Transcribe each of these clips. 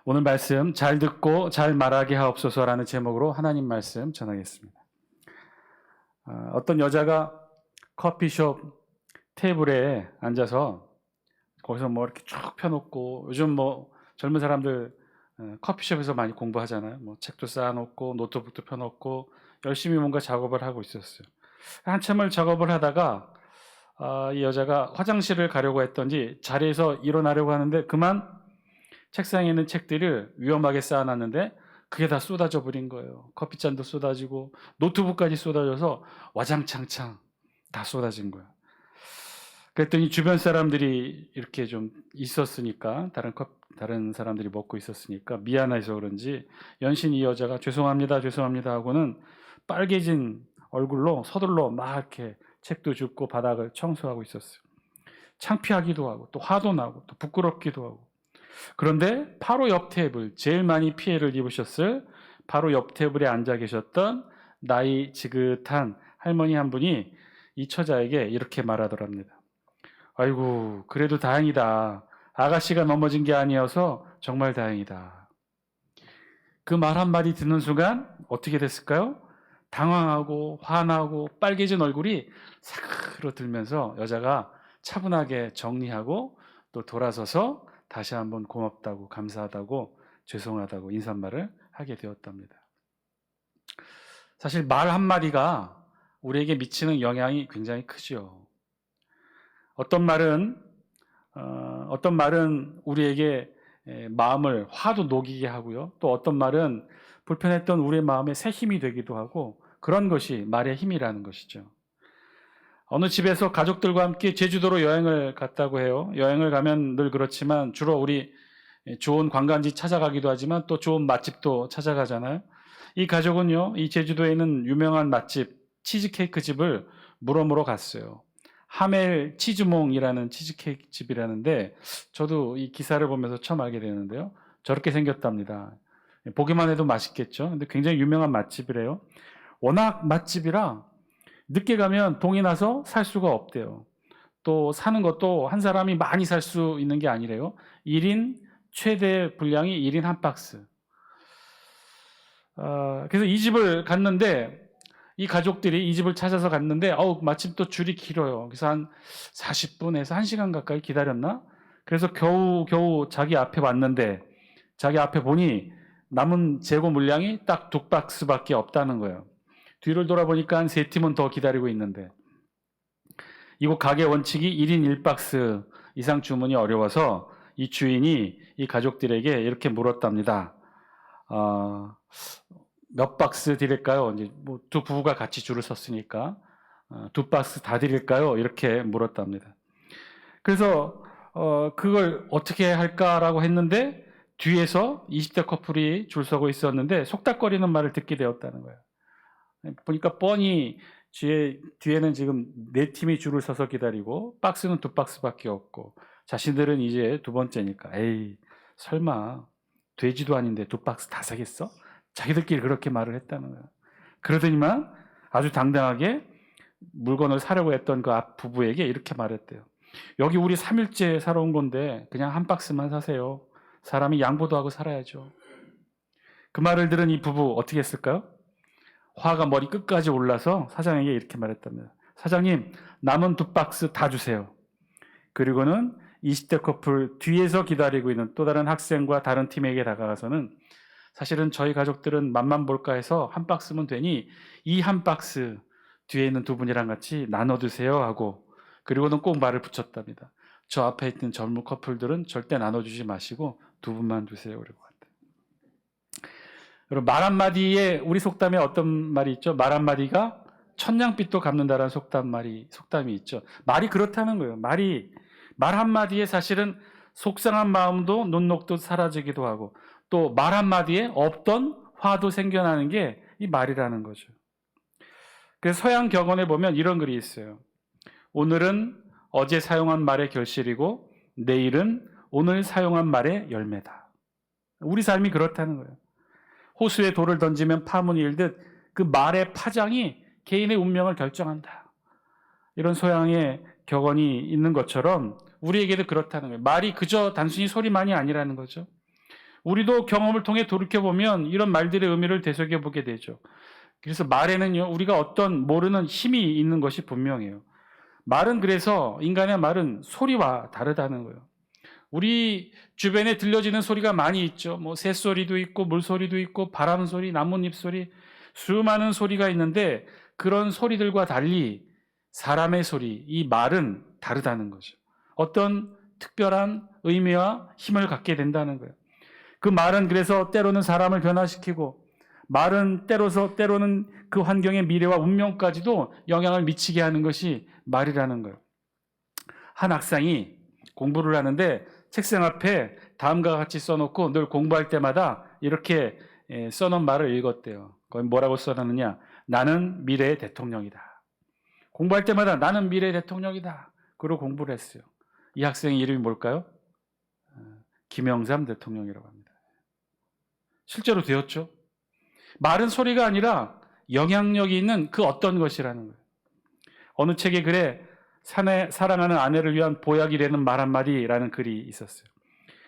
오늘 말씀 잘 듣고 잘 말하게 하옵소서라는 제목으로 하나님 말씀 전하겠습니다. 어떤 여자가 커피숍 테이블에 앉아서 거기서 뭐 이렇게 쭉 펴놓고, 요즘 뭐 젊은 사람들 커피숍에서 많이 공부하잖아요. 뭐 책도 쌓아놓고 노트북도 펴놓고 열심히 뭔가 작업을 하고 있었어요. 한참을 작업을 하다가 이 여자가 화장실을 가려고 했던지 자리에서 일어나려고 하는데 그만 책상에 있는 책들을 위험하게 쌓아놨는데 그게 다 쏟아져 버린 거예요. 커피잔도 쏟아지고 노트북까지 쏟아져서 와장창창 다 쏟아진 거예요. 그랬더니 주변 사람들이 이렇게 좀 있었으니까, 다른 사람들이 먹고 있었으니까 미안해서 그런지 연신 이 여자가 죄송합니다 죄송합니다 하고는 빨개진 얼굴로 서둘러 막 이렇게 책도 줍고 바닥을 청소하고 있었어요. 창피하기도 하고 또 화도 나고 또 부끄럽기도 하고. 그런데 바로 옆 테이블, 제일 많이 피해를 입으셨을 바로 옆 테이블에 앉아 계셨던 나이 지긋한 할머니 한 분이 이 처자에게 이렇게 말하더랍니다. 아이고, 그래도 다행이다. 아가씨가 넘어진 게 아니어서 정말 다행이다. 그 말 한마디 듣는 순간 어떻게 됐을까요? 당황하고 화나고 빨개진 얼굴이 사그러들면서 여자가 차분하게 정리하고 또 돌아서서 다시 한번 고맙다고, 감사하다고, 죄송하다고 인사말을 하게 되었답니다. 사실 말 한마디가 우리에게 미치는 영향이 굉장히 크죠. 어떤 말은 우리에게 마음을 화도 녹이게 하고요. 또 어떤 말은 불편했던 우리의 마음에 새 힘이 되기도 하고, 그런 것이 말의 힘이라는 것이죠. 어느 집에서 가족들과 함께 제주도로 여행을 갔다고 해요. 여행을 가면 늘 그렇지만 주로 우리 좋은 관광지 찾아가기도 하지만 또 좋은 맛집도 찾아가잖아요. 이 가족은요, 이 제주도에 있는 유명한 맛집 치즈케이크 집을 물어보러 갔어요. 하멜 치즈몽이라는 치즈케이크 집이라는데, 저도 이 기사를 보면서 처음 알게 되는데요. 저렇게 생겼답니다. 보기만 해도 맛있겠죠. 근데 굉장히 유명한 맛집이래요. 워낙 맛집이라 늦게 가면 동이 나서 살 수가 없대요. 또 사는 것도 한 사람이 많이 살 수 있는 게 아니래요. 1인 최대 분량이 1인 한 박스. 그래서 이 집을 갔는데, 이 가족들이 이 집을 찾아서 갔는데 마침 또 줄이 길어요. 그래서 한 40분에서 1시간 가까이 기다렸나? 그래서 겨우 자기 앞에 왔는데, 자기 앞에 보니 남은 재고 물량이 딱 2박스밖에 없다는 거예요. 뒤를 돌아보니까 한 3팀은 더 기다리고 있는데, 이곳 가게 원칙이 1인 1박스 이상 주문이 어려워서 이 주인이 이 가족들에게 이렇게 물었답니다. 몇 박스 드릴까요? 이제 뭐 두 부부가 같이 줄을 섰으니까 2박스 다 드릴까요? 이렇게 물었답니다. 그래서 그걸 어떻게 할까라고 했는데, 뒤에서 20대 커플이 줄 서고 있었는데 속닥거리는 말을 듣게 되었다는 거예요. 보니까 뻔히 뒤에는 지금 4팀이 줄을 서서 기다리고 박스는 2박스밖에 없고, 자신들은 이제 2번째니까 에이 설마 돼지도 아닌데 2박스 다 사겠어? 자기들끼리 그렇게 말을 했다는 거예요. 그러더니만 아주 당당하게 물건을 사려고 했던 그 앞 부부에게 이렇게 말했대요. 여기 우리 3일째 사러 온 건데 그냥 한 박스만 사세요. 사람이 양보도 하고 살아야죠. 그 말을 들은 이 부부 어떻게 했을까요? 화가 머리 끝까지 올라서 사장에게 이렇게 말했답니다. 사장님, 남은 2박스 다 주세요. 그리고는 20대 커플 뒤에서 기다리고 있는 또 다른 학생과 다른 팀에게 다가가서는, 사실은 저희 가족들은 맛만 볼까 해서 한 박스면 되니 이 한 박스 뒤에 있는 2분이랑 같이 나눠 드세요 하고, 그리고는 꼭 말을 붙였답니다. 저 앞에 있는 젊은 커플들은 절대 나눠주지 마시고 2분만 주세요. 그러고 그리고 말 한마디에, 우리 속담에 어떤 말이 있죠? 말 한마디가 천냥빚도 갚는다라는 속담이 있죠. 말이 그렇다는 거예요. 말 한마디에 사실은 속상한 마음도 눈녹도 사라지기도 하고, 또 말 한마디에 없던 화도 생겨나는 게 이 말이라는 거죠. 그래서 서양 격언에 보면 이런 글이 있어요. 오늘은 어제 사용한 말의 결실이고 내일은 오늘 사용한 말의 열매다. 우리 삶이 그렇다는 거예요. 호수에 돌을 던지면 파문이 일듯 그 말의 파장이 개인의 운명을 결정한다. 이런 소양의 격언이 있는 것처럼 우리에게도 그렇다는 거예요. 말이 그저 단순히 소리만이 아니라는 거죠. 우리도 경험을 통해 돌이켜보면 이런 말들의 의미를 되새겨보게 되죠. 그래서 말에는요, 우리가 어떤 모르는 힘이 있는 것이 분명해요. 말은, 그래서 인간의 말은 소리와 다르다는 거예요. 우리 주변에 들려지는 소리가 많이 있죠. 뭐 새소리도 있고 물소리도 있고 바람 소리, 나뭇잎 소리, 수많은 소리가 있는데 그런 소리들과 달리 사람의 소리, 이 말은 다르다는 거죠. 어떤 특별한 의미와 힘을 갖게 된다는 거예요. 그 말은 그래서 때로는 사람을 변화시키고, 말은 때로는 그 환경의 미래와 운명까지도 영향을 미치게 하는 것이 말이라는 거예요. 한 학생이 공부를 하는데 책상 앞에 다음과 같이 써놓고 늘 공부할 때마다 이렇게 써놓은 말을 읽었대요. 거기 뭐라고 써놨느냐? 나는 미래의 대통령이다. 공부할 때마다 나는 미래의 대통령이다. 그러고 공부를 했어요. 이 학생의 이름이 뭘까요? 김영삼 대통령이라고 합니다. 실제로 되었죠. 말은 소리가 아니라 영향력이 있는 그 어떤 것이라는 거예요. 어느 책에 그래, 사랑하는 아내를 위한 보약이라는 말 한마디라는 글이 있었어요.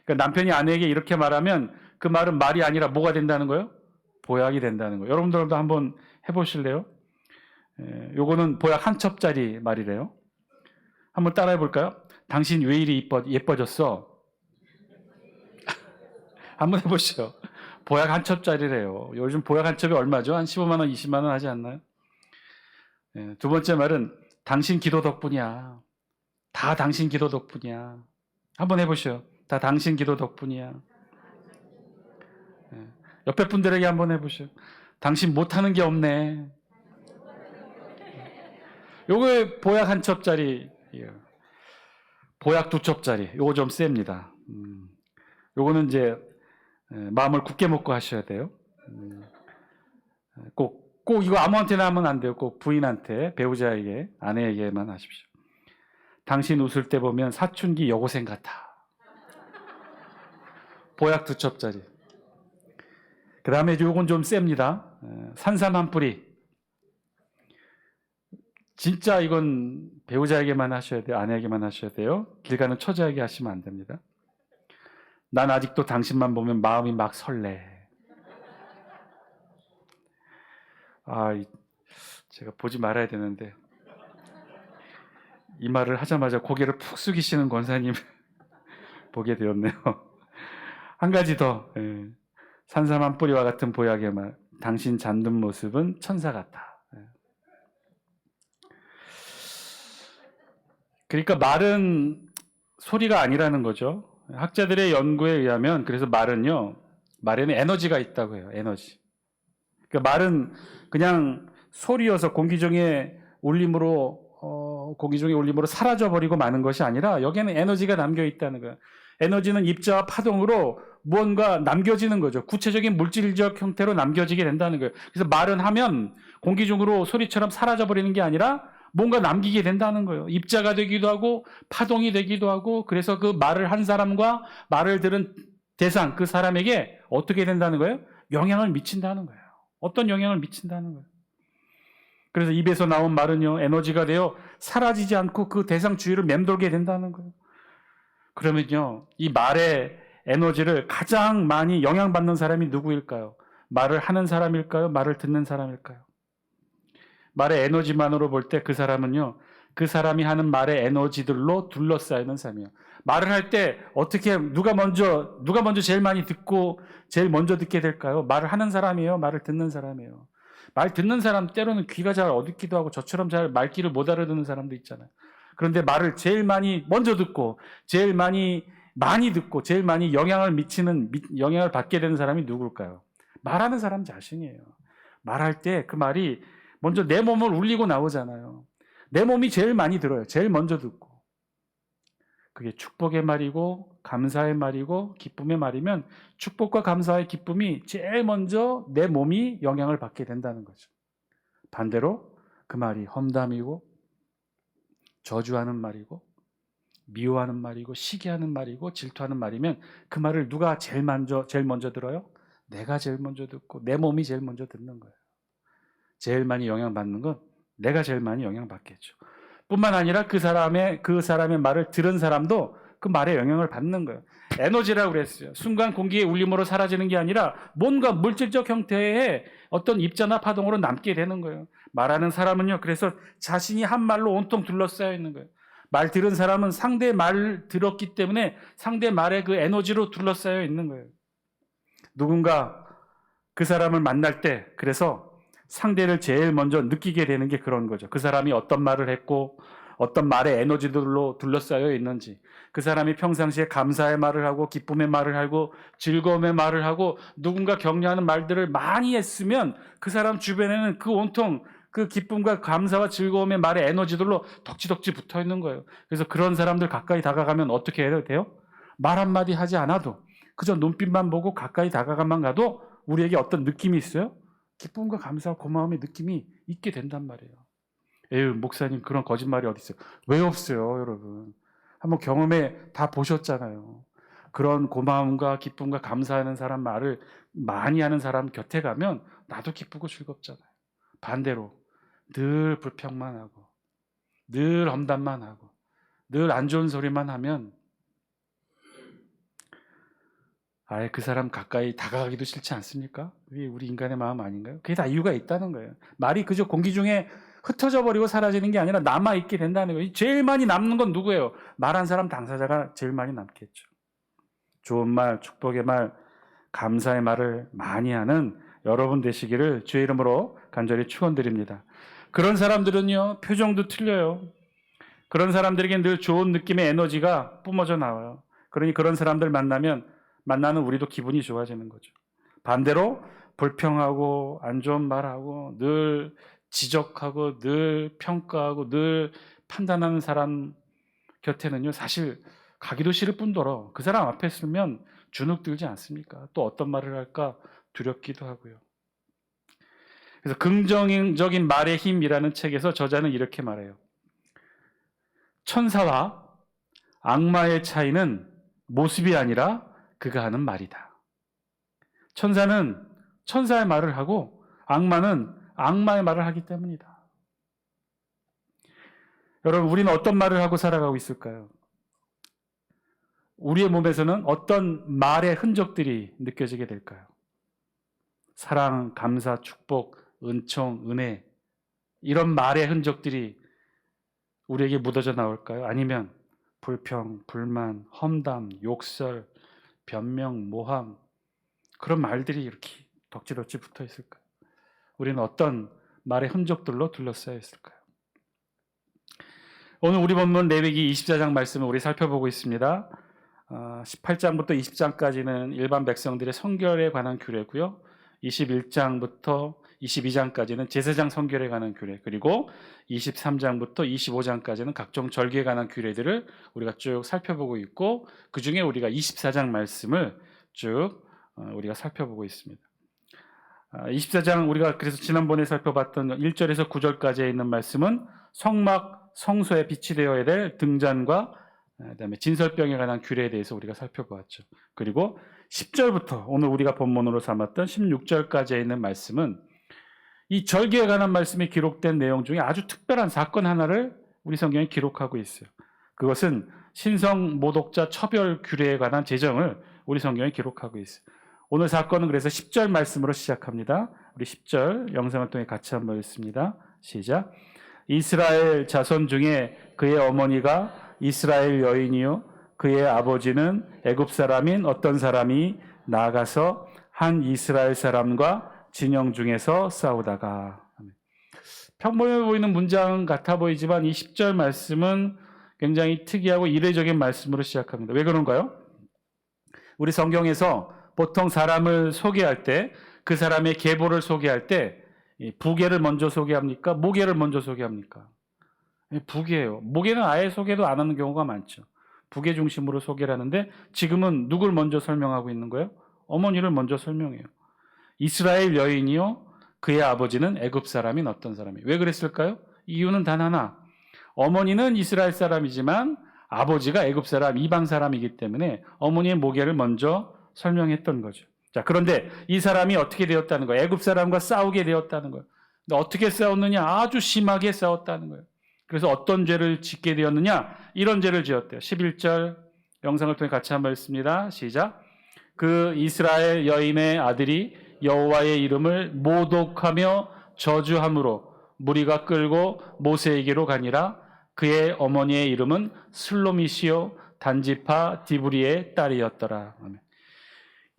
그러니까 남편이 아내에게 이렇게 말하면 그 말은 말이 아니라 뭐가 된다는 거예요? 보약이 된다는 거예요. 여러분들도 한번 해보실래요? 요거는 보약 한 첩짜리 말이래요. 한번 따라해 볼까요? 당신 왜 이리 예뻐졌어? 한번 해보시죠. 보약 한 첩짜리래요. 요즘 보약 한 첩이 얼마죠? 한 15만 원, 20만 원 하지 않나요? 두 번째 말은 당신 기도 덕분이야. 다 당신 기도 덕분이야. 한번 해보시죠. 다 당신 기도 덕분이야. 옆에 분들에게 한번 해보시죠. 당신 못하는 게 없네. 요거 보약 한 첩짜리, 보약 두 첩짜리. 요거 좀 셉니다. 요거는 이제 마음을 굳게 먹고 하셔야 돼요. 꼭 이거 아무한테나 하면 안 돼요. 꼭 부인한테, 배우자에게, 아내에게만 하십시오. 당신 웃을 때 보면 사춘기 여고생 같아. 보약 두 첩짜리. 그 다음에 요건 좀 셉니다. 산삼 한 뿌리. 진짜 이건 배우자에게만 하셔야 돼요. 아내에게만 하셔야 돼요. 길 가는 처자에게 하시면 안 됩니다. 난 아직도 당신만 보면 마음이 막 설레. 제가 보지 말아야 되는데 이 말을 하자마자 고개를 푹 숙이시는 권사님 보게 되었네요. 한 가지 더, 산삼 한 뿌리와 같은 보약의 말. 당신 잠든 모습은 천사 같아. 그러니까 말은 소리가 아니라는 거죠. 학자들의 연구에 의하면, 그래서 말에는 에너지가 있다고 해요. 에너지. 그러니까 말은 그냥 소리여서 공기 중에 울림으로 사라져버리고 마는 것이 아니라 여기에는 에너지가 담겨 있다는 거예요. 에너지는 입자와 파동으로 무언가 남겨지는 거죠. 구체적인 물질적 형태로 남겨지게 된다는 거예요. 그래서 말은 하면 공기 중으로 소리처럼 사라져버리는 게 아니라 뭔가 남기게 된다는 거예요. 입자가 되기도 하고 파동이 되기도 하고, 그래서 그 말을 한 사람과 말을 들은 대상, 그 사람에게 어떻게 된다는 거예요? 영향을 미친다는 거예요. 어떤 영향을 미친다는 거예요. 그래서 입에서 나온 말은요, 에너지가 되어 사라지지 않고 그 대상 주위를 맴돌게 된다는 거예요. 그러면요, 이 말의 에너지를 가장 많이 영향받는 사람이 누구일까요? 말을 하는 사람일까요? 말을 듣는 사람일까요? 말의 에너지만으로 볼 때 그 사람은요, 그 사람이 하는 말의 에너지들로 둘러싸이는 사람이에요. 말을 할 때 어떻게, 누가 먼저 제일 많이 듣고 제일 먼저 듣게 될까요? 말을 하는 사람이에요? 말을 듣는 사람이에요? 말 듣는 사람 때로는 귀가 잘 어둡기도 하고 저처럼 잘 말귀를 못 알아듣는 사람도 있잖아요. 그런데 말을 제일 많이 먼저 듣고 제일 많이 듣고 제일 많이 영향을 받게 되는 사람이 누굴까요? 말하는 사람 자신이에요. 말할 때 그 말이 먼저 내 몸을 울리고 나오잖아요. 내 몸이 제일 많이 들어요. 제일 먼저 듣고. 그게 축복의 말이고 감사의 말이고 기쁨의 말이면 축복과 감사의 기쁨이 제일 먼저 내 몸이 영향을 받게 된다는 거죠. 반대로 그 말이 험담이고 저주하는 말이고 미워하는 말이고 시기하는 말이고 질투하는 말이면 그 말을 누가 제일 먼저 들어요? 내가 제일 먼저 듣고 내 몸이 제일 먼저 듣는 거예요. 제일 많이 영향받는 건 내가 제일 많이 영향받겠죠. 뿐만 아니라 그 사람의 말을 들은 사람도 그 말에 영향을 받는 거예요. 에너지라고 그랬어요. 순간 공기의 울림으로 사라지는 게 아니라 뭔가 물질적 형태의 어떤 입자나 파동으로 남게 되는 거예요. 말하는 사람은요, 그래서 자신이 한 말로 온통 둘러싸여 있는 거예요. 말 들은 사람은 상대 말 들었기 때문에 상대 말의 그 에너지로 둘러싸여 있는 거예요. 누군가 그 사람을 만날 때 그래서 상대를 제일 먼저 느끼게 되는 게 그런 거죠. 그 사람이 어떤 말을 했고 어떤 말의 에너지들로 둘러싸여 있는지, 그 사람이 평상시에 감사의 말을 하고 기쁨의 말을 하고 즐거움의 말을 하고 누군가 격려하는 말들을 많이 했으면 그 사람 주변에는 그 온통 그 기쁨과 감사와 즐거움의 말의 에너지들로 덕지덕지 붙어 있는 거예요. 그래서 그런 사람들 가까이 다가가면 어떻게 해야 돼요? 말 한마디 하지 않아도 그저 눈빛만 보고 가까이 다가가만 가도 우리에게 어떤 느낌이 있어요? 기쁨과 감사와 고마움의 느낌이 있게 된단 말이에요. 에휴, 목사님, 그런 거짓말이 어디 있어요? 왜 없어요, 여러분? 한번 경험해 다 보셨잖아요. 그런 고마움과 기쁨과 감사하는 사람 말을 많이 하는 사람 곁에 가면 나도 기쁘고 즐겁잖아요. 반대로 늘 불평만 하고 늘 험담만 하고 늘 안 좋은 소리만 하면 아예 그 사람 가까이 다가가기도 싫지 않습니까? 우리 인간의 마음 아닌가요? 그게 다 이유가 있다는 거예요. 말이 그저 공기 중에 흩어져 버리고 사라지는 게 아니라 남아있게 된다는 거예요. 제일 많이 남는 건 누구예요? 말한 사람 당사자가 제일 많이 남겠죠. 좋은 말, 축복의 말, 감사의 말을 많이 하는 여러분 되시기를 주의 이름으로 간절히 축원드립니다. 그런 사람들은요, 표정도 틀려요. 그런 사람들에게 늘 좋은 느낌의 에너지가 뿜어져 나와요. 그러니 그런 사람들 만나는 우리도 기분이 좋아지는 거죠. 반대로 불평하고 안 좋은 말하고 늘 지적하고 늘 평가하고 늘 판단하는 사람 곁에는요, 사실 가기도 싫을 뿐더러 그 사람 앞에 있으면 주눅 들지 않습니까? 또 어떤 말을 할까 두렵기도 하고요. 그래서 긍정적인 말의 힘이라는 책에서 저자는 이렇게 말해요. 천사와 악마의 차이는 모습이 아니라 그가 하는 말이다. 천사는 천사의 말을 하고 악마는 악마의 말을 하기 때문이다. 여러분, 우리는 어떤 말을 하고 살아가고 있을까요? 우리의 몸에서는 어떤 말의 흔적들이 느껴지게 될까요? 사랑, 감사, 축복, 은총, 은혜, 이런 말의 흔적들이 우리에게 묻어져 나올까요? 아니면 불평, 불만, 험담, 욕설, 변명, 모함, 그런 말들이 이렇게 덕지덕지 붙어 있을까요? 우리는 어떤 말의 흔적들로 둘러싸여 있을까요? 오늘 우리 본문 레위기 24장 말씀을 우리 살펴보고 있습니다. 18장부터 20장까지는 일반 백성들의 성결에 관한 규례고요. 21장부터 22장까지는 제사장 성결에 관한 규례, 그리고 23장부터 25장까지는 각종 절기에 관한 규례들을 우리가 쭉 살펴보고 있고, 그 중에 우리가 24장 말씀을 쭉 우리가 살펴보고 있습니다. 24장 우리가 그래서 지난번에 살펴봤던 1절에서 9절까지에 있는 말씀은 성막, 성소에 비치되어야 될 등잔과 그다음에 진설병에 관한 규례에 대해서 우리가 살펴보았죠. 그리고 10절부터 오늘 우리가 본문으로 삼았던 16절까지에 있는 말씀은 이 절기에 관한 말씀이 기록된 내용 중에 아주 특별한 사건 하나를 우리 성경에 기록하고 있어요. 그것은 신성 모독자 처벌 규례에 관한 제정을 우리 성경에 기록하고 있어요. 오늘 사건은 그래서 10절 말씀으로 시작합니다. 우리 10절 영상을 통해 같이 한번 읽습니다. 시작. 이스라엘 자손 중에 그의 어머니가 이스라엘 여인이요 그의 아버지는 애굽 사람인 어떤 사람이 나아가서 한 이스라엘 사람과 진영 중에서 싸우다가. 평범해 보이는 문장 같아 보이지만 이 10절 말씀은 굉장히 특이하고 이례적인 말씀으로 시작합니다. 왜 그런가요? 우리 성경에서 보통 사람을 소개할 때, 그 사람의 계보를 소개할 때 부계를 먼저 소개합니까? 모계를 먼저 소개합니까? 부계예요. 모계는 아예 소개도 안 하는 경우가 많죠. 부계 중심으로 소개를 하는데 지금은 누굴 먼저 설명하고 있는 거예요? 어머니를 먼저 설명해요. 이스라엘 여인이요 그의 아버지는 애굽 사람인 어떤 사람이. 왜 그랬을까요? 이유는 단 하나. 어머니는 이스라엘 사람이지만 아버지가 애굽 사람, 이방 사람이기 때문에 어머니의 모계를 먼저 설명했던 거죠. 자, 그런데 이 사람이 어떻게 되었다는 거예요? 애굽 사람과 싸우게 되었다는 거예요. 근데 어떻게 싸웠느냐? 아주 심하게 싸웠다는 거예요. 그래서 어떤 죄를 짓게 되었느냐? 이런 죄를 지었대요. 11절 영상을 통해 같이 한번 읽습니다. 시작. 그 이스라엘 여인의 아들이 여호와의 이름을 모독하며 저주함으로 무리가 끌고 모세에게로 가니라. 그의 어머니의 이름은 슬로미시요 단지파 디브리의 딸이었더라. 아멘.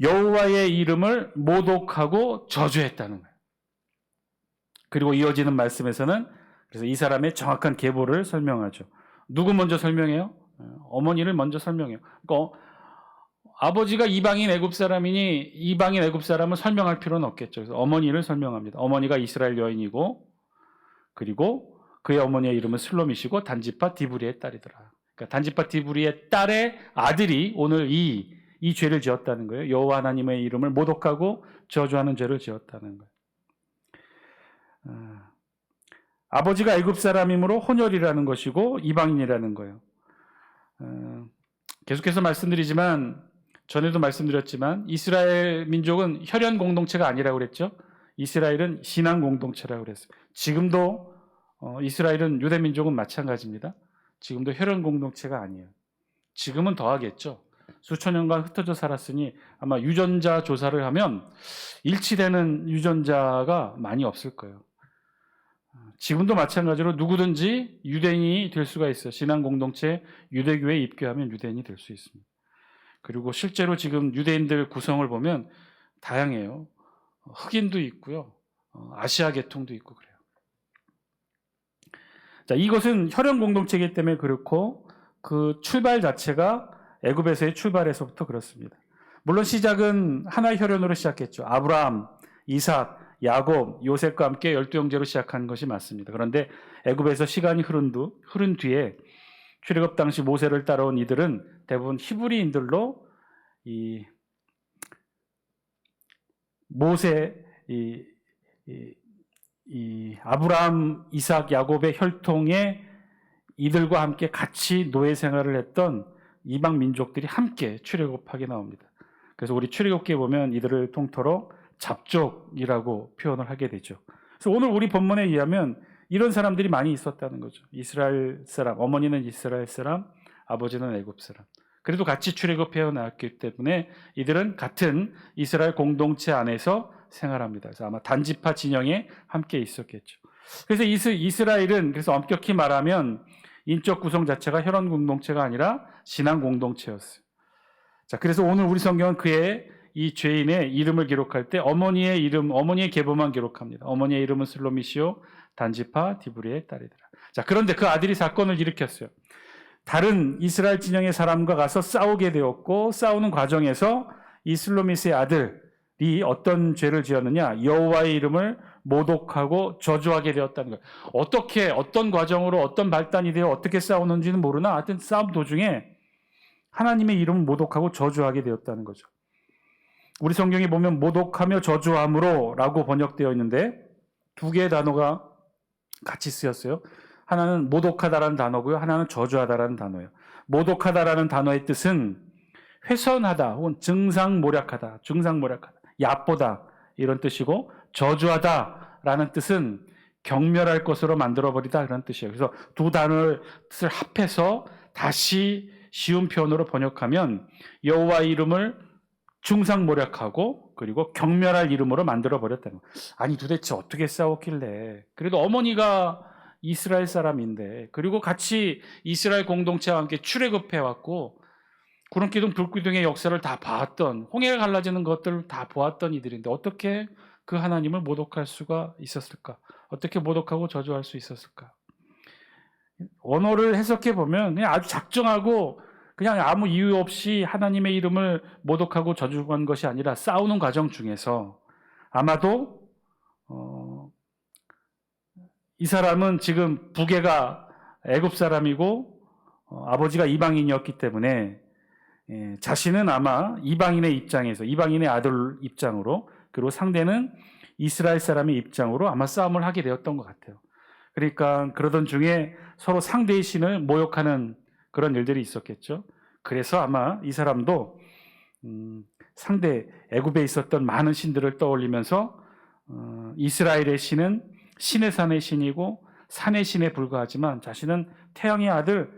여호와의 이름을 모독하고 저주했다는 거예요. 그리고 이어지는 말씀에서는 그래서 이 사람의 정확한 계보를 설명하죠. 누구 먼저 설명해요? 어머니를 먼저 설명해요. 그러니까 아버지가 이방인 애굽 사람이니 이방인 애굽 사람을 설명할 필요는 없겠죠. 그래서 어머니를 설명합니다. 어머니가 이스라엘 여인이고 그리고 그의 어머니의 이름은 슬로미시고 단지파 디브리의 딸이더라. 그러니까 단지파 디브리의 딸의 아들이 오늘 이 죄를 지었다는 거예요. 여호와 하나님의 이름을 모독하고 저주하는 죄를 지었다는 거예요. 아버지가 애굽 사람이므로 혼혈이라는 것이고 이방인이라는 거예요. 계속해서 말씀드리지만 전에도 말씀드렸지만 이스라엘 민족은 혈연 공동체가 아니라고 그랬죠. 이스라엘은 신앙 공동체라고 그랬어요. 지금도 이스라엘은 유대 민족은 마찬가지입니다. 지금도 혈연 공동체가 아니에요. 지금은 더하겠죠. 수천 년간 흩어져 살았으니 아마 유전자 조사를 하면 일치되는 유전자가 많이 없을 거예요. 지금도 마찬가지로 누구든지 유대인이 될 수가 있어요. 신앙 공동체 유대교회에 입교하면 유대인이 될 수 있습니다. 그리고 실제로 지금 유대인들 구성을 보면 다양해요. 흑인도 있고요. 아시아 계통도 있고 그래요. 자, 이것은 혈연 공동체이기 때문에 그렇고 그 출발 자체가 애굽에서의 출발에서부터 그렇습니다. 물론 시작은 하나의 혈연으로 시작했죠. 아브라함, 이삭, 야곱, 요셉과 함께 12형제로 시작한 것이 맞습니다. 그런데 애굽에서 시간이 흐른 뒤에 출애굽 당시 모세를 따라온 이들은 대부분 히브리인들로 이 모세, 아브라함, 이삭, 야곱의 혈통에 이들과 함께 같이 노예 생활을 했던 이방 민족들이 함께 출애굽하게 나옵니다. 그래서 우리 출애굽기에 보면 이들을 통틀어 잡족이라고 표현을 하게 되죠. 그래서 오늘 우리 본문에 의하면 이런 사람들이 많이 있었다는 거죠. 이스라엘 사람, 어머니는 이스라엘 사람, 아버지는 애굽 사람. 그래도 같이 출애굽해 나왔기 때문에 이들은 같은 이스라엘 공동체 안에서 생활합니다. 그래서 아마 단지파 진영에 함께 있었겠죠. 그래서 이스라엘은 그래서 엄격히 말하면 인적 구성 자체가 혈연 공동체가 아니라 신앙 공동체였어요. 자, 그래서 오늘 우리 성경은 그의 이 죄인의 이름을 기록할 때 어머니의 이름, 어머니의 계보만 기록합니다. 어머니의 이름은 슬로미시오 단지파 디브리의 딸이더라. 자, 그런데 그 아들이 사건을 일으켰어요. 다른 이스라엘 진영의 사람과 가서 싸우게 되었고 싸우는 과정에서 이 슬로미스의 아들이 어떤 죄를 지었느냐? 여호와의 이름을 모독하고 저주하게 되었다는 거예요. 어떻게 어떤 과정으로 어떤 발단이 되어 어떻게 싸우는지는 모르나 하여튼 싸움 도중에 하나님의 이름을 모독하고 저주하게 되었다는 거죠. 우리 성경에 보면 모독하며 저주함으로 라고 번역되어 있는데 두 개의 단어가 같이 쓰였어요. 하나는 모독하다라는 단어고요. 하나는 저주하다라는 단어예요. 모독하다라는 단어의 뜻은 훼손하다 혹은 증상모략하다, 얕보다 이런 뜻이고 저주하다라는 뜻은 경멸할 것으로 만들어버리다 그런 뜻이에요. 그래서 두 단어를 뜻을 합해서 다시 쉬운 표현으로 번역하면 여호와의 이름을 중상모략하고 그리고 경멸할 이름으로 만들어버렸다는 거예요. 아니 도대체 어떻게 싸웠길래 그래도 어머니가 이스라엘 사람인데 그리고 같이 이스라엘 공동체와 함께 출애굽해왔고 구름기둥 불기둥의 역사를 다 봤던 홍해가 갈라지는 것들을 다 보았던 이들인데 어떻게 그 하나님을 모독할 수가 있었을까? 어떻게 모독하고 저주할 수 있었을까? 언어를 해석해 보면 그냥 아주 작정하고 그냥 아무 이유 없이 하나님의 이름을 모독하고 저주한 것이 아니라 싸우는 과정 중에서 아마도 이 사람은 지금 부계가 애굽 사람이고 아버지가 이방인이었기 때문에 자신은 아마 이방인의 입장에서 이방인의 아들 입장으로 그리고 상대는 이스라엘 사람의 입장으로 아마 싸움을 하게 되었던 것 같아요. 그러니까 그러던 중에 서로 상대의 신을 모욕하는 그런 일들이 있었겠죠. 그래서 아마 이 사람도 상대 애굽에 있었던 많은 신들을 떠올리면서 이스라엘의 신은 신의 산의 신이고 산의 신에 불과하지만 자신은 태양의 아들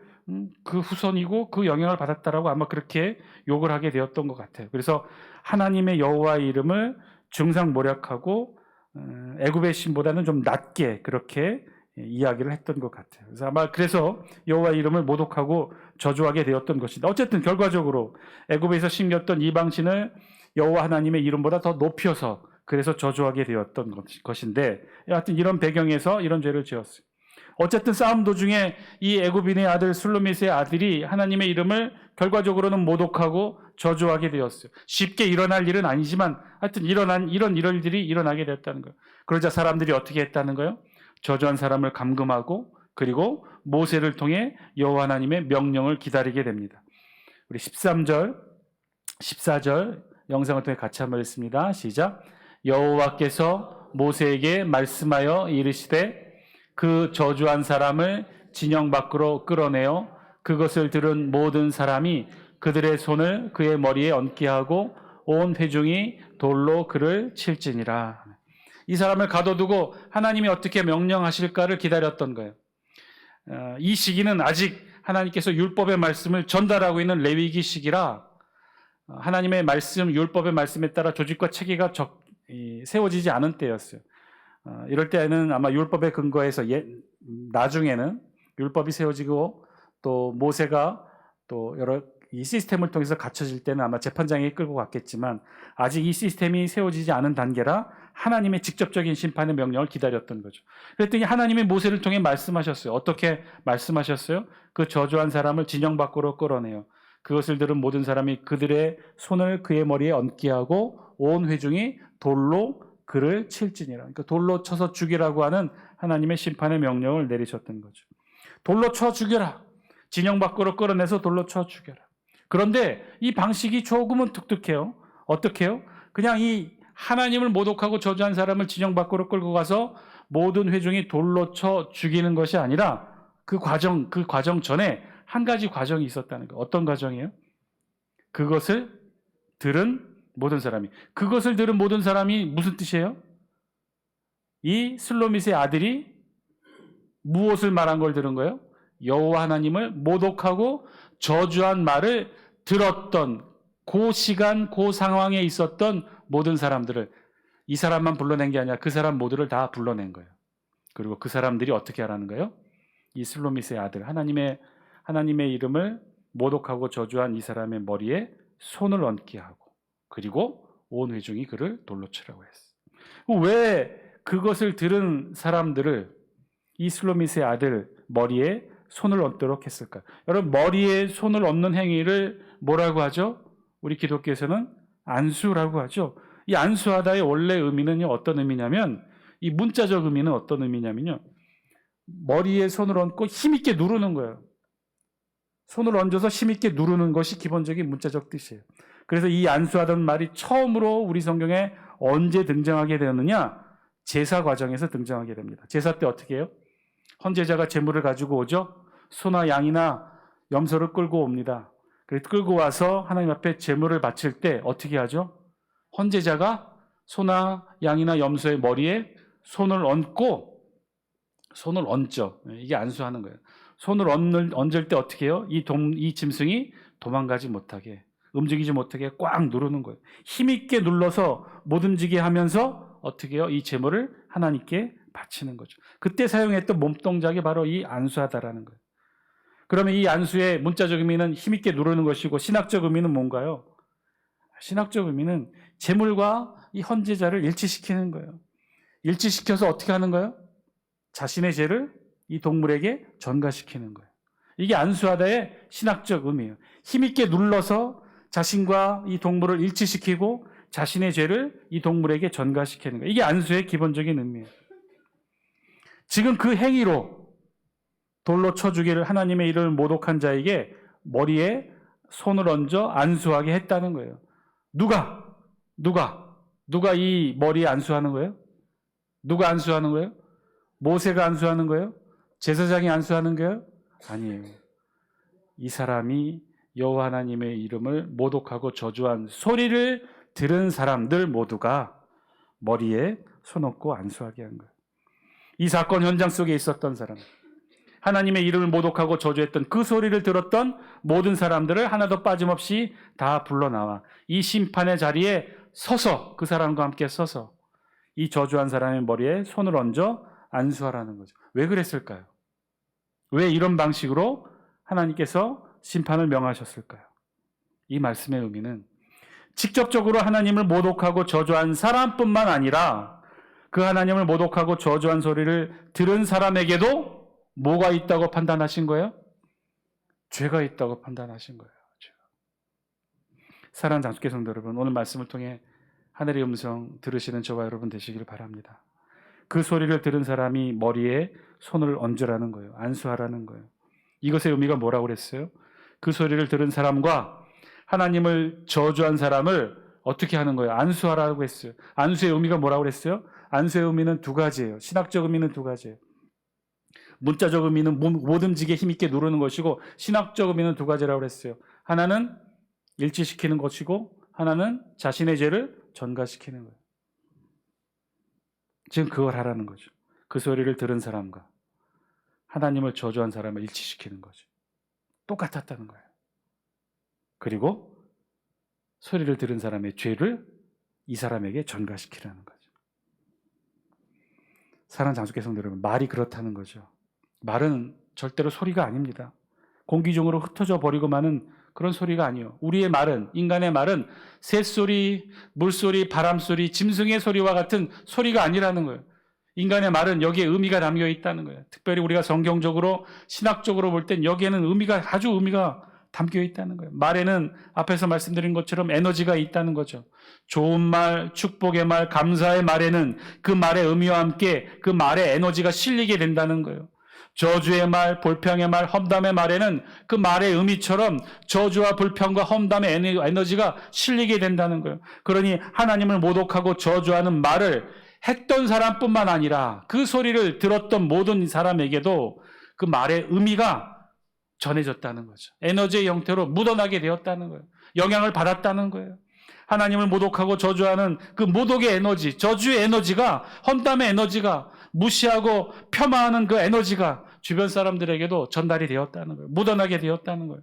그 후손이고 그 영향을 받았다라고 아마 그렇게 욕을 하게 되었던 것 같아요. 그래서 하나님의 여호와의 이름을 중상모략하고 애굽의 신보다는 좀 낮게 그렇게 이야기를 했던 것 같아요. 그래서 아마 그래서 여호와의 이름을 모독하고 저주하게 되었던 것인데, 어쨌든 결과적으로 애굽에서 심겼던 이방신을 여호와 하나님의 이름보다 더 높여서 그래서 저주하게 되었던 것인데, 하여튼 이런 배경에서 이런 죄를 지었어요. 어쨌든 싸움 도중에 이 애굽인의 아들 술루밋의 아들이 하나님의 이름을 결과적으로는 모독하고 저주하게 되었어요. 쉽게 일어날 일은 아니지만 하여튼 이런 일들이 일어나게 됐다는 거예요. 그러자 사람들이 어떻게 했다는 거예요? 저주한 사람을 감금하고 그리고 모세를 통해 여호와 하나님의 명령을 기다리게 됩니다. 우리 13절, 14절 영상을 통해 같이 한번 읽습니다. 시작. 여호와께서 모세에게 말씀하여 이르시되 그 저주한 사람을 진영 밖으로 끌어내어 그것을 들은 모든 사람이 그들의 손을 그의 머리에 얹게 하고 온 회중이 돌로 그를 칠지니라. 이 사람을 가둬두고 하나님이 어떻게 명령하실까를 기다렸던 거예요. 이 시기는 아직 하나님께서 율법의 말씀을 전달하고 있는 레위기 시기라 하나님의 말씀, 율법의 말씀에 따라 조직과 체계가 세워지지 않은 때였어요. 이럴 때는 아마 율법에 근거해서 나중에는 율법이 세워지고 또 모세가 또 여러 이 시스템을 통해서 갖춰질 때는 아마 재판장에 끌고 갔겠지만 아직 이 시스템이 세워지지 않은 단계라 하나님의 직접적인 심판의 명령을 기다렸던 거죠. 그랬더니 하나님이 모세를 통해 말씀하셨어요. 어떻게 말씀하셨어요? 그 저주한 사람을 진영 밖으로 끌어내요. 그것을 들은 모든 사람이 그들의 손을 그의 머리에 얹게 하고 온 회중이 돌로 그를 칠지니라. 그러니까 돌로 쳐서 죽이라고 하는 하나님의 심판의 명령을 내리셨던 거죠. 돌로 쳐 죽여라. 진영 밖으로 끌어내서 돌로 쳐 죽여라. 그런데 이 방식이 조금은 독특해요. 어떻게 해요? 그냥 이 하나님을 모독하고 저주한 사람을 진영 밖으로 끌고 가서 모든 회중이 돌로 쳐 죽이는 것이 아니라 그 과정 전에 한 가지 과정이 있었다는 거예요. 어떤 과정이에요? 그것을 들은 모든 사람이. 그것을 들은 모든 사람이 무슨 뜻이에요? 이 슬로밋의 아들이 무엇을 말한 걸 들은 거예요? 여호와 하나님을 모독하고 저주한 말을 들었던 그 시간, 그 상황에 있었던 모든 사람들을, 이 사람만 불러낸 게 아니라 그 사람 모두를 다 불러낸 거예요. 그리고 그 사람들이 어떻게 하라는 거예요? 이 슬로밋의 아들, 하나님의 이름을 모독하고 저주한 이 사람의 머리에 손을 얹게 하고 그리고 온 회중이 그를 돌로 치라고 했어요. 왜 그것을 들은 사람들을 이 슬로밋의 아들 머리에 손을 얹도록 했을까요? 여러분, 머리에 손을 얹는 행위를 뭐라고 하죠? 우리 기독교에서는 안수라고 하죠. 이 안수하다의 원래 의미는 어떤 의미냐면, 이 문자적 의미는 어떤 의미냐면요, 머리에 손을 얹고 힘있게 누르는 거예요. 손을 얹어서 힘있게 누르는 것이 기본적인 문자적 뜻이에요. 그래서 이 안수하던 말이 처음으로 우리 성경에 언제 등장하게 되었느냐? 제사 과정에서 등장하게 됩니다. 제사 때 어떻게 해요? 헌제자가 제물을 가지고 오죠. 소나 양이나 염소를 끌고 옵니다. 그래서 끌고 와서 하나님 앞에 제물을 바칠 때 어떻게 하죠? 헌제자가 소나 양이나 염소의 머리에 손을 얹죠. 이게 안수하는 거예요. 손을 얹을 때 어떻게 해요? 이 짐승이 도망가지 못하게, 움직이지 못하게 꽉 누르는 거예요. 힘있게 눌러서 못 움직이게 하면서 어떻게 해요? 이 제물을 하나님께 바치는 거죠. 그때 사용했던 몸동작이 바로 이 안수하다라는 거예요. 그러면 이 안수의 문자적 의미는 힘있게 누르는 것이고, 신학적 의미는 뭔가요? 신학적 의미는 제물과 이 헌제자를 일치시키는 거예요. 일치시켜서 어떻게 하는 거예요? 자신의 죄를 이 동물에게 전가시키는 거예요. 이게 안수하다의 신학적 의미예요. 힘있게 눌러서 자신과 이 동물을 일치시키고 자신의 죄를 이 동물에게 전가시키는 거예요. 이게 안수의 기본적인 의미예요. 지금 그 행위로 돌로 쳐 죽이를 하나님의 이름을 모독한 자에게 머리에 손을 얹어 안수하게 했다는 거예요. 누가 이 머리에 안수하는 거예요? 누가 안수하는 거예요? 모세가 안수하는 거예요? 제사장이 안수하는 거예요? 아니에요. 이 사람이 여호와 하나님의 이름을 모독하고 저주한 소리를 들은 사람들 모두가 머리에 손 얹고 안수하게 한 거예요. 이 사건 현장 속에 있었던 사람, 하나님의 이름을 모독하고 저주했던 그 소리를 들었던 모든 사람들을 하나도 빠짐없이 다 불러나와 이 심판의 자리에 서서, 그 사람과 함께 서서 이 저주한 사람의 머리에 손을 얹어 안수하라는 거죠. 왜 그랬을까요? 왜 이런 방식으로 하나님께서 심판을 명하셨을까요? 이 말씀의 의미는 직접적으로 하나님을 모독하고 저주한 사람뿐만 아니라 그 하나님을 모독하고 저주한 소리를 들은 사람에게도 뭐가 있다고 판단하신 거예요? 죄가 있다고 판단하신 거예요. 죄가. 사랑하는 장수께 성도 여러분, 오늘 말씀을 통해 하늘의 음성 들으시는 저와 여러분 되시길 바랍니다. 그 소리를 들은 사람이 머리에 손을 얹으라는 거예요. 안수하라는 거예요. 이것의 의미가 뭐라고 그랬어요? 그 소리를 들은 사람과 하나님을 저주한 사람을 어떻게 하는 거예요? 안수하라고 했어요. 안수의 의미가 뭐라고 그랬어요? 안수의 의미는 두 가지예요. 신학적 의미는 두 가지예요. 문자적 의미는 못 움직이게 힘있게 누르는 것이고, 신학적 의미는 두 가지라고 그랬어요. 하나는 일치시키는 것이고, 하나는 자신의 죄를 전가시키는 거예요. 지금 그걸 하라는 거죠. 그 소리를 들은 사람과 하나님을 저주한 사람을 일치시키는 거죠. 똑같았다는 거예요. 그리고 소리를 들은 사람의 죄를 이 사람에게 전가시키라는 거죠. 사랑하는 장수께 성도 여러분, 말이 그렇다는 거죠. 말은 절대로 소리가 아닙니다. 공기 중으로 흩어져 버리고 마는 그런 소리가 아니에요. 우리의 말은, 인간의 말은 새소리, 물소리, 바람소리, 짐승의 소리와 같은 소리가 아니라는 거예요. 인간의 말은 여기에 의미가 담겨 있다는 거예요. 특별히 우리가 성경적으로, 신학적으로 볼 땐 여기에는 아주 의미가 담겨 있다는 거예요. 말에는 앞에서 말씀드린 것처럼 에너지가 있다는 거죠. 좋은 말, 축복의 말, 감사의 말에는 그 말의 의미와 함께 그 말의 에너지가 실리게 된다는 거예요. 저주의 말, 불평의 말, 험담의 말에는 그 말의 의미처럼 저주와 불평과 험담의 에너지가 실리게 된다는 거예요. 그러니 하나님을 모독하고 저주하는 말을 했던 사람뿐만 아니라 그 소리를 들었던 모든 사람에게도 그 말의 의미가 전해졌다는 거죠. 에너지의 형태로 묻어나게 되었다는 거예요. 영향을 받았다는 거예요. 하나님을 모독하고 저주하는 그 모독의 에너지, 저주의 에너지가, 험담의 에너지가, 무시하고 폄하하는 그 에너지가 주변 사람들에게도 전달이 되었다는 거예요. 묻어나게 되었다는 거예요.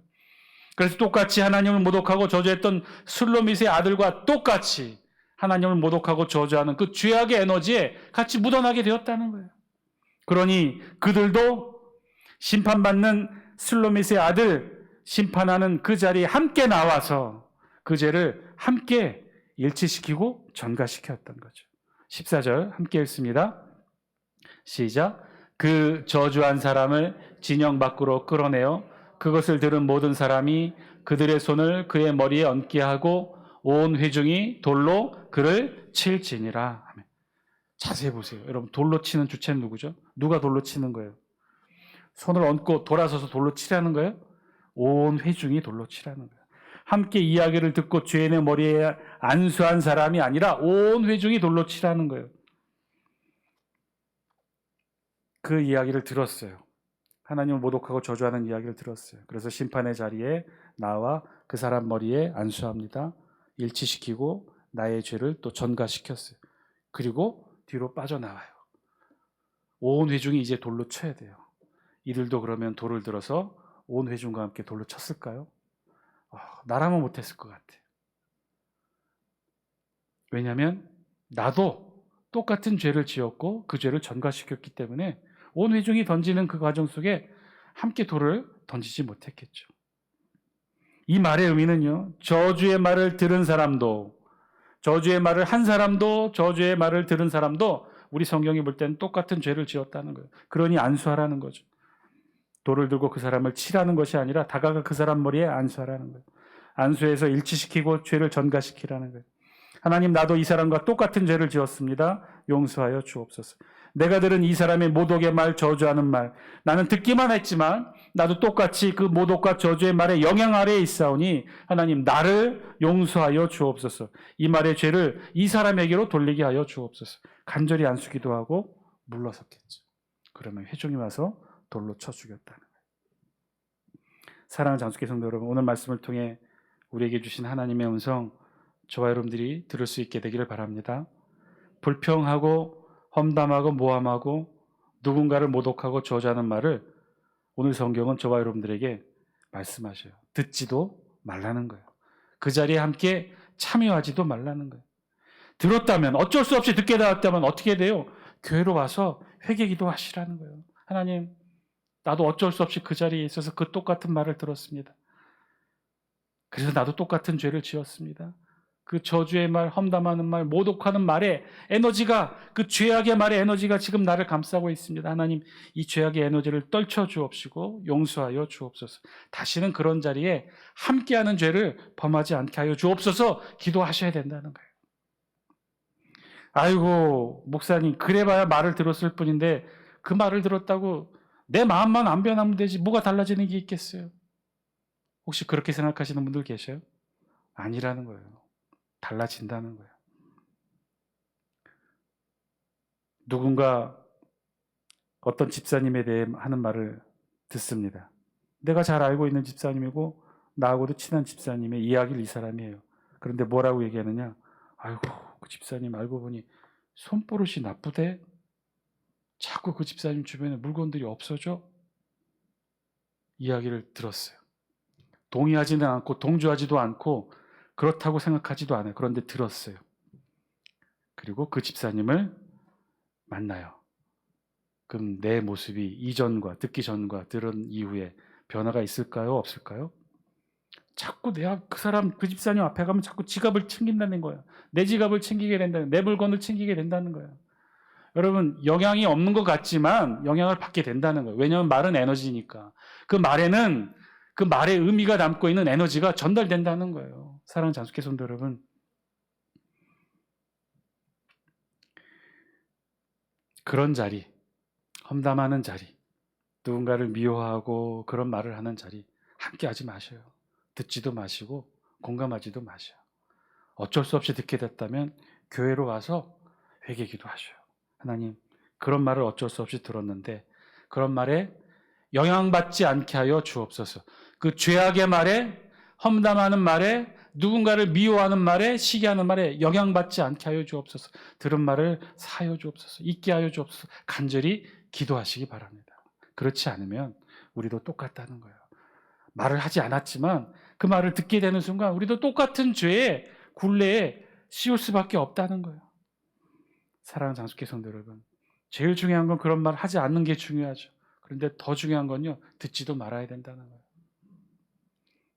그래서 똑같이 하나님을 모독하고 저주했던 술로밋의 아들과 똑같이 하나님을 모독하고 저주하는 그 죄악의 에너지에 같이 묻어나게 되었다는 거예요. 그러니 그들도 심판받는 슬로밋의 아들 심판하는 그 자리에 함께 나와서 그 죄를 함께 일치시키고 전가시켰던 거죠. 14절 함께 읽습니다. 시작. 그 저주한 사람을 진영 밖으로 끌어내어 그것을 들은 모든 사람이 그들의 손을 그의 머리에 얹게 하고 온 회중이 돌로 그를 칠지니라. 자세히 보세요. 여러분, 돌로 치는 주체는 누구죠? 누가 돌로 치는 거예요? 손을 얹고 돌아서서 돌로 치라는 거예요? 온 회중이 돌로 치라는 거예요. 함께 이야기를 듣고 죄인의 머리에 안수한 사람이 아니라 온 회중이 돌로 치라는 거예요. 그 이야기를 들었어요. 하나님을 모독하고 저주하는 이야기를 들었어요. 그래서 심판의 자리에 나와 그 사람 머리에 안수합니다. 일치시키고 나의 죄를 또 전가시켰어요. 그리고 뒤로 빠져나와요. 온 회중이 이제 돌로 쳐야 돼요. 이들도 그러면 돌을 들어서 온 회중과 함께 돌로 쳤을까요? 나라면 못했을 것 같아요. 왜냐하면 나도 똑같은 죄를 지었고 그 죄를 전가시켰기 때문에 온 회중이 던지는 그 과정 속에 함께 돌을 던지지 못했겠죠. 이 말의 의미는요, 저주의 말을 들은 사람도, 저주의 말을 한 사람도, 저주의 말을 들은 사람도 우리 성경이 볼 때는 똑같은 죄를 지었다는 거예요. 그러니 안수하라는 거죠. 돌을 들고 그 사람을 치라는 것이 아니라 다가가 그 사람 머리에 안수하라는 거예요. 안수해서 일치시키고 죄를 전가시키라는 거예요. 하나님, 나도 이 사람과 똑같은 죄를 지었습니다. 용서하여 주옵소서. 내가 들은 이 사람의 모독의 말, 저주하는 말, 나는 듣기만 했지만 나도 똑같이 그 모독과 저주의 말에 영향 아래에 있사오니 하나님, 나를 용서하여 주옵소서. 이 말의 죄를 이 사람에게로 돌리게 하여 주옵소서. 간절히 안수기도 하고 물러섰겠죠. 그러면 회중이 와서 돌로 쳐 죽였다는 거예요. 사랑하는 장수께 성도 여러분, 오늘 말씀을 통해 우리에게 주신 하나님의 음성, 저와 여러분들이 들을 수 있게 되기를 바랍니다. 불평하고 험담하고 모함하고 누군가를 모독하고 저주하는 말을 오늘 성경은 저와 여러분들에게 말씀하셔요. 듣지도 말라는 거예요. 그 자리에 함께 참여하지도 말라는 거예요. 들었다면, 어쩔 수 없이 듣게 되었다면 어떻게 돼요? 교회로 와서 회개기도 하시라는 거예요. 하나님, 나도 어쩔 수 없이 그 자리에 있어서 그 똑같은 말을 들었습니다. 그래서 나도 똑같은 죄를 지었습니다. 그 저주의 말, 험담하는 말, 모독하는 말에 에너지가, 그 죄악의 말의 에너지가 지금 나를 감싸고 있습니다. 하나님, 이 죄악의 에너지를 떨쳐 주옵시고 용서하여 주옵소서. 다시는 그런 자리에 함께하는 죄를 범하지 않게 하여 주옵소서. 기도하셔야 된다는 거예요. 아이고, 목사님, 그래봐야 말을 들었을 뿐인데 그 말을 들었다고 내 마음만 안 변하면 되지 뭐가 달라지는 게 있겠어요? 혹시 그렇게 생각하시는 분들 계셔요? 아니라는 거예요. 달라진다는 거예요. 누군가 어떤 집사님에 대해 하는 말을 듣습니다. 내가 잘 알고 있는 집사님이고 나하고도 친한 집사님의 이야기를 이 사람이 해요. 그런데 뭐라고 얘기하느냐? 아이고, 그 집사님 알고 보니 손버릇이 나쁘대. 자꾸 그 집사님 주변에 물건들이 없어져. 이야기를 들었어요. 동의하지는 않고 동조하지도 않고 그렇다고 생각하지도 않아요. 그런데 들었어요. 그리고 그 집사님을 만나요. 그럼 내 모습이 이전과 듣기 전과 들은 이후에 변화가 있을까요? 없을까요? 자꾸 내가 그 사람, 그 집사님 앞에 가면 자꾸 지갑을 챙긴다는 거예요. 내 지갑을 챙기게 된다는, 내 물건을 챙기게 된다는 거예요. 여러분, 영향이 없는 것 같지만 영향을 받게 된다는 거예요. 왜냐하면 말은 에너지니까. 그 말에는 그 말의 의미가 담고 있는 에너지가 전달된다는 거예요. 사랑하는 장수께 성도 여러분, 그런 자리, 험담하는 자리, 누군가를 미워하고 그런 말을 하는 자리 함께 하지 마셔요. 듣지도 마시고 공감하지도 마셔요. 어쩔 수 없이 듣게 됐다면 교회로 와서 회개기도 하셔요. 하나님, 그런 말을 어쩔 수 없이 들었는데 그런 말에 영향받지 않게 하여 주옵소서. 그 죄악의 말에, 험담하는 말에, 누군가를 미워하는 말에, 시기하는 말에 영향받지 않게 하여 주옵소서. 들은 말을 사하여 주옵소서. 잊게 하여 주옵소서. 간절히 기도하시기 바랍니다. 그렇지 않으면 우리도 똑같다는 거예요. 말을 하지 않았지만 그 말을 듣게 되는 순간 우리도 똑같은 죄의 굴레에 씌울 수밖에 없다는 거예요. 사랑하는 장수께 성도 여러분, 제일 중요한 건 그런 말 하지 않는 게 중요하죠. 그런데 더 중요한 건요, 듣지도 말아야 된다는 거예요.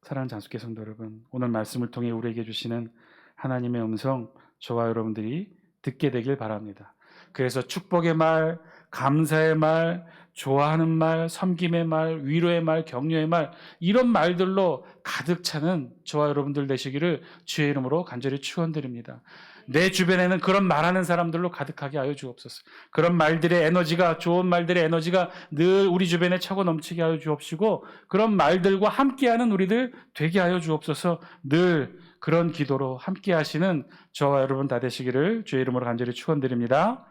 사랑하는 장수께 성도 여러분, 오늘 말씀을 통해 우리에게 주시는 하나님의 음성, 저와 여러분들이 듣게 되길 바랍니다. 그래서 축복의 말, 감사의 말, 좋아하는 말, 섬김의 말, 위로의 말, 격려의 말, 이런 말들로 가득 차는 저와 여러분들 되시기를 주의 이름으로 간절히 축원드립니다. 내 주변에는 그런 말하는 사람들로 가득하게 하여 주옵소서. 그런 말들의 에너지가, 좋은 말들의 에너지가 늘 우리 주변에 차고 넘치게 하여 주옵시고, 그런 말들과 함께하는 우리들 되게 하여 주옵소서. 늘 그런 기도로 함께 하시는 저와 여러분 다 되시기를 주의 이름으로 간절히 축원드립니다.